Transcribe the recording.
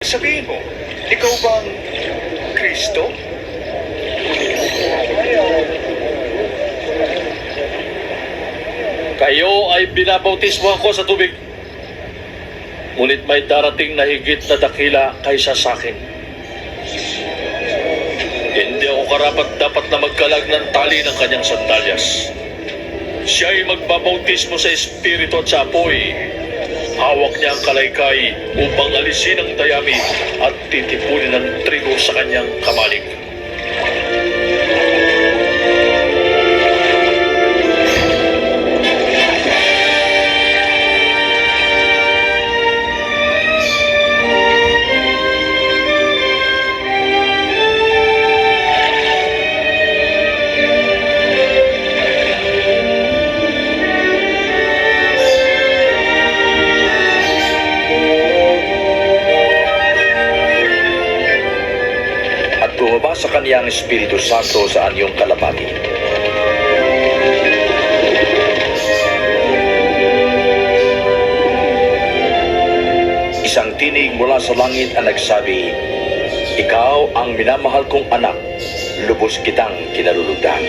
Sabihin mo, ikaw bang Kristo? Kayo ay binabautismo ako sa tubig. Ngunit may darating na higit na dakila kaysa sa akin. Hindi ako karapat dapat na magkalag ng tali ng kanyang sandalyas. Siya ay magbabautismo sa Espiritu at sa apoy. Hawak niya ang kalaykay upang alisin ang dayami at titipunin ang trigo sa kanyang kamalig. Bumaba sa kaniyang Espiritu Santo sa anyong kalapati. Isang tinig mula sa langit ang nagsabi, "Ikaw ang minamahal kong anak, lubos kitang kinalulugdan."